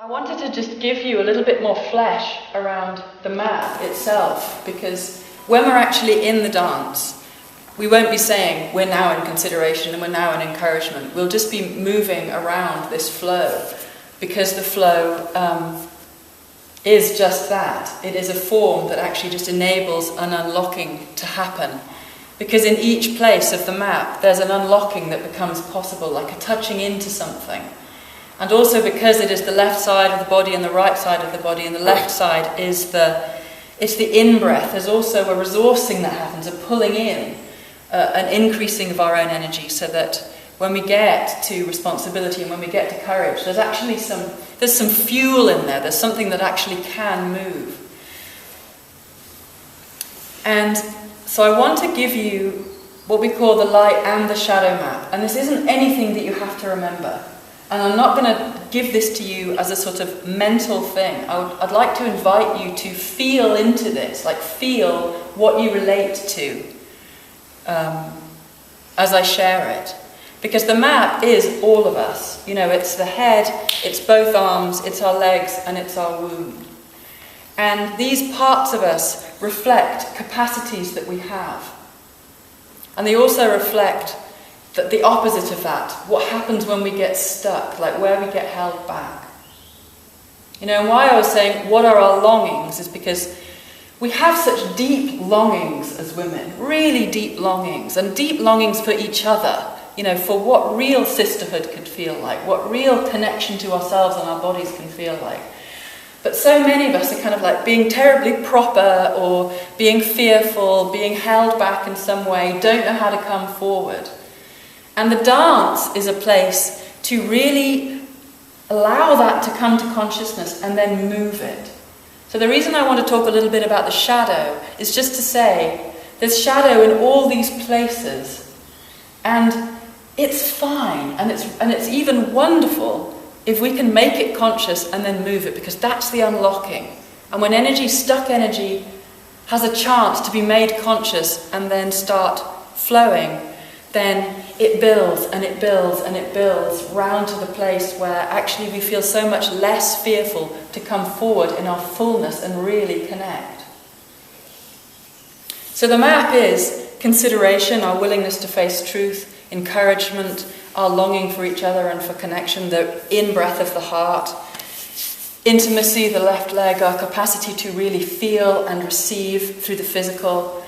I wanted to just give you a little bit more flesh around the map itself, because when we're actually in the dance, we won't be saying we're now in consideration and we're now in encouragement. We'll just be moving around this flow, because the flow is just that. It is a form that actually just enables an unlocking to happen. Because in each place of the map, there's an unlocking that becomes possible, like a touching into something. And also because it is the left side of the body and the right side of the body, and the left side is it's the in-breath. There's also a resourcing that happens, a pulling in, an increasing of our own energy, so that when we get to responsibility and when we get to courage, there's actually there's some fuel in there. There's something that actually can move. And so I want to give you what we call the light and the shadow map. And this isn't anything that you have to remember. And I'm not going to give this to you as a sort of mental thing. I'd like to invite you to feel into this, like feel what you relate to as I share it. Because the map is all of us. You know, it's the head, it's both arms, it's our legs, and it's our womb. And these parts of us reflect capacities that we have. And they also reflect the opposite of that, what happens when we get stuck, like where we get held back. You know, and why I was saying, what are our longings, is because we have such deep longings as women, really deep longings, and deep longings for each other, you know, for what real sisterhood could feel like, what real connection to ourselves and our bodies can feel like. But so many of us are kind of like being terribly proper, or being fearful, being held back in some way, don't know how to come forward. And the dance is a place to really allow that to come to consciousness and then move it. So the reason I want to talk a little bit about the shadow is just to say there's shadow in all these places, and it's fine, and it's even wonderful if we can make it conscious and then move it, because that's the unlocking. And when stuck energy has a chance to be made conscious and then start flowing, then it builds and it builds and it builds round to the place where actually we feel so much less fearful to come forward in our fullness and really connect. So the map is consideration, our willingness to face truth, encouragement, our longing for each other and for connection, the in-breath of the heart, intimacy, the left leg, our capacity to really feel and receive through the physical,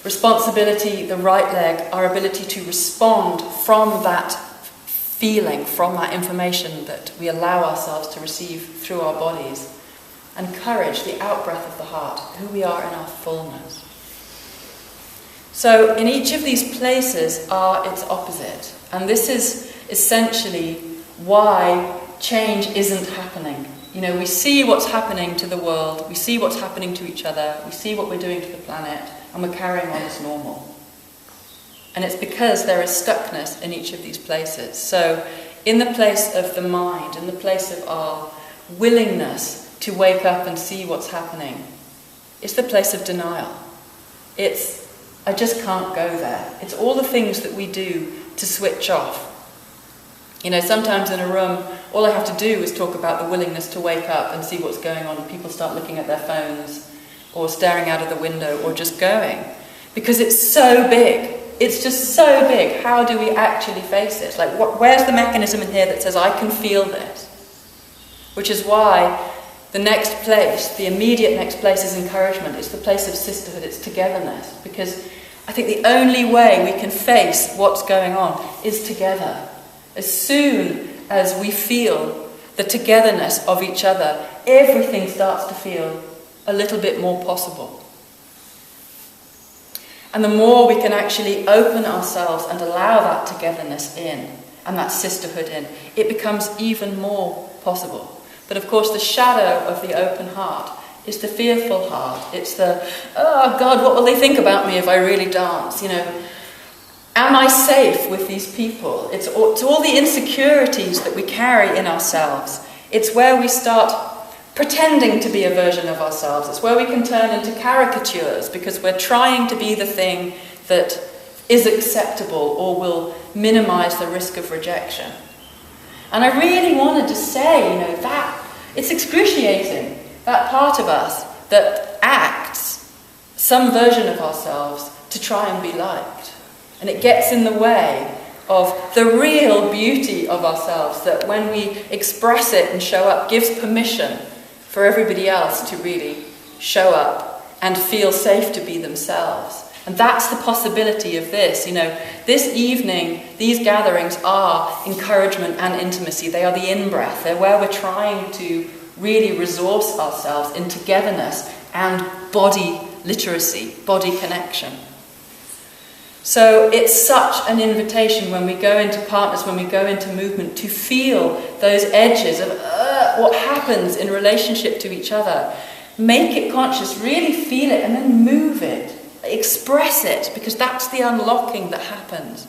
responsibility, the right leg, our ability to respond from that feeling, from that information that we allow ourselves to receive through our bodies, and courage, the out-breath of the heart, who we are in our fullness. So in each of these places are its opposite, and this is essentially why change isn't happening. You know, we see what's happening to the world, we see what's happening to each other, we see what we're doing to the planet, and we're carrying on as normal. And it's because there is stuckness in each of these places. So in the place of the mind, in the place of our willingness to wake up and see what's happening, it's the place of denial. It's, I just can't go there. It's all the things that we do to switch off. You know, sometimes in a room, all I have to do is talk about the willingness to wake up and see what's going on, and people start looking at their phones, or staring out of the window, or just going. Because it's so big. It's just so big. How do we actually face it? Like, where's the mechanism in here that says, I can feel this? Which is why the next place, the immediate next place, is encouragement. It's the place of sisterhood. It's togetherness. Because I think the only way we can face what's going on is together. As soon as we feel the togetherness of each other, everything starts to feel a little bit more possible. And the more we can actually open ourselves and allow that togetherness in, and that sisterhood in, it becomes even more possible. But of course the shadow of the open heart is the fearful heart. It's the, oh God, what will they think about me if I really dance? You know, am I safe with these people? It's all the insecurities that we carry in ourselves. It's where we start pretending to be a version of ourselves. It's where we can turn into caricatures, because we're trying to be the thing that is acceptable or will minimize the risk of rejection. And I really wanted to say, you know, that It's excruciating, that part of us that acts some version of ourselves to try and be liked. And it gets in the way of the real beauty of ourselves, that when we express it and show up, gives permission for everybody else to really show up and feel safe to be themselves. And that's the possibility of this. This evening, these gatherings are encouragement and intimacy. They are the in-breath. They're where we're trying to really resource ourselves in togetherness and body literacy, body connection. So it's such an invitation when we go into partners, when we go into movement, to feel those edges of what happens in relationship to each other. Make it conscious, really feel it, and then move it. Express it, because that's the unlocking that happens.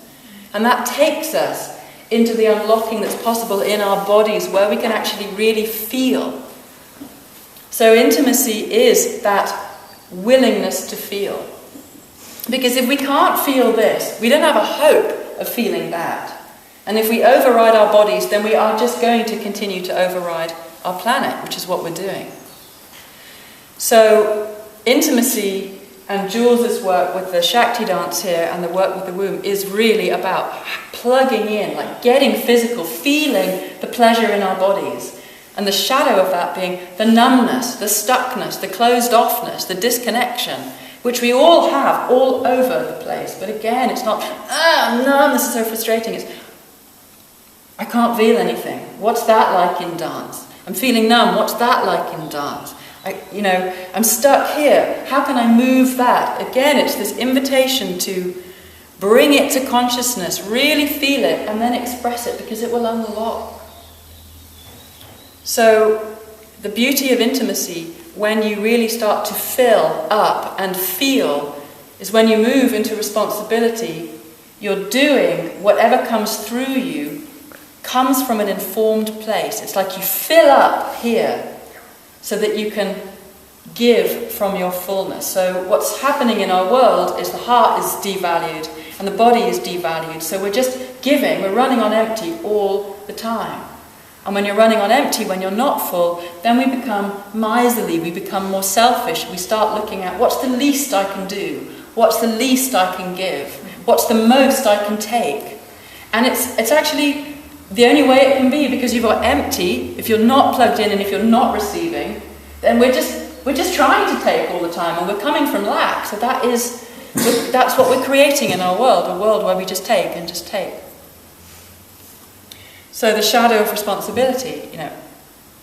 And that takes us into the unlocking that's possible in our bodies, where we can actually really feel. So intimacy is that willingness to feel. Because if we can't feel this, we don't have a hope of feeling that. And if we override our bodies, then we are just going to continue to override our planet, which is what we're doing. So intimacy and Jules's work with the Shakti dance here and the work with the womb is really about plugging in, like getting physical, feeling the pleasure in our bodies. And the shadow of that being the numbness, the stuckness, the closed offness, the disconnection, which we all have all over the place. But again, it's not, numb, this is so frustrating. It's, I can't feel anything. What's that like in dance? I'm feeling numb. What's that like in dance? I'm stuck here. How can I move that? Again, it's this invitation to bring it to consciousness, really feel it, and then express it, because it will unlock. So the beauty of intimacy, when you really start to fill up and feel, is when you move into responsibility, you're doing whatever comes through you comes from an informed place. It's like you fill up here so that you can give from your fullness. So what's happening in our world is the heart is devalued and the body is devalued. So we're just giving, we're running on empty all the time. And when you're running on empty, when you're not full, then we become miserly, we become more selfish. We start looking at what's the least I can do, what's the least I can give, what's the most I can take. And it's actually the only way it can be, because you've got empty. If you're not plugged in and if you're not receiving, then we're just trying to take all the time, and we're coming from lack. So that's what we're creating in our world, a world where we just take and just take. So the shadow of responsibility,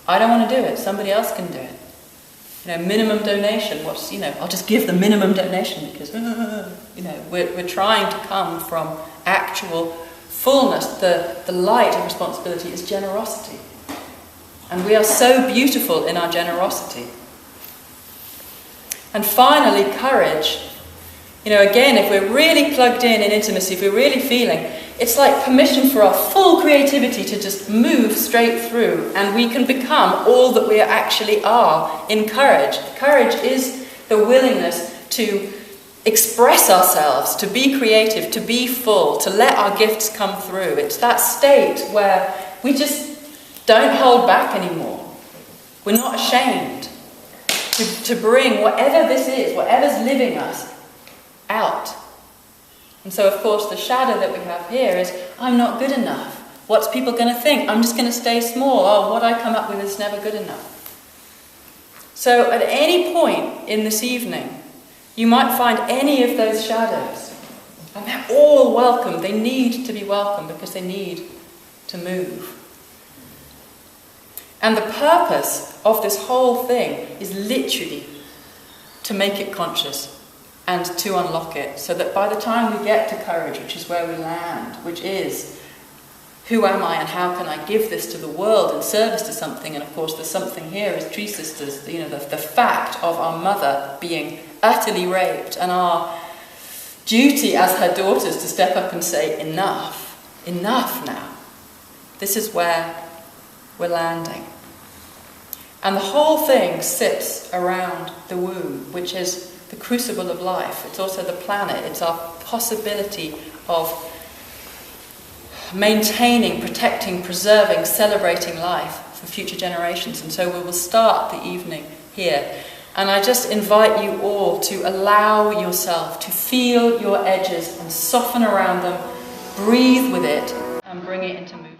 I don't want to do it, somebody else can do it. Minimum donation, I'll just give the minimum donation because, we're trying to come from actual fullness. The light of responsibility is generosity. And we are so beautiful in our generosity. And finally, courage. Again, if we're really plugged in intimacy, if we're really feeling, it's like permission for our full creativity to just move straight through, and we can become all that we actually are in courage. Courage is the willingness to express ourselves, to be creative, to be full, to let our gifts come through. It's that state where we just don't hold back anymore. We're not ashamed to bring whatever this is, whatever's living us, out. And so, of course, the shadow that we have here is, I'm not good enough. What's people going to think? I'm just going to stay small. Oh, what I come up with is never good enough. So at any point in this evening, you might find any of those shadows. And they're all welcome. They need to be welcome because they need to move. And the purpose of this whole thing is literally to make it conscious and to unlock it, so that by the time we get to courage, which is where we land, which is, who am I and how can I give this to the world in service to something? And of course the something here is Tree Sisters, the fact of our mother being utterly raped, and our duty as her daughters to step up and say, enough now. This is where we're landing. And the whole thing sits around the womb, which is the crucible of life. It's also the planet. It's our possibility of maintaining, protecting, preserving, celebrating life for future generations. And so we will start the evening here. And I just invite you all to allow yourself to feel your edges and soften around them, breathe with it, and bring it into movement.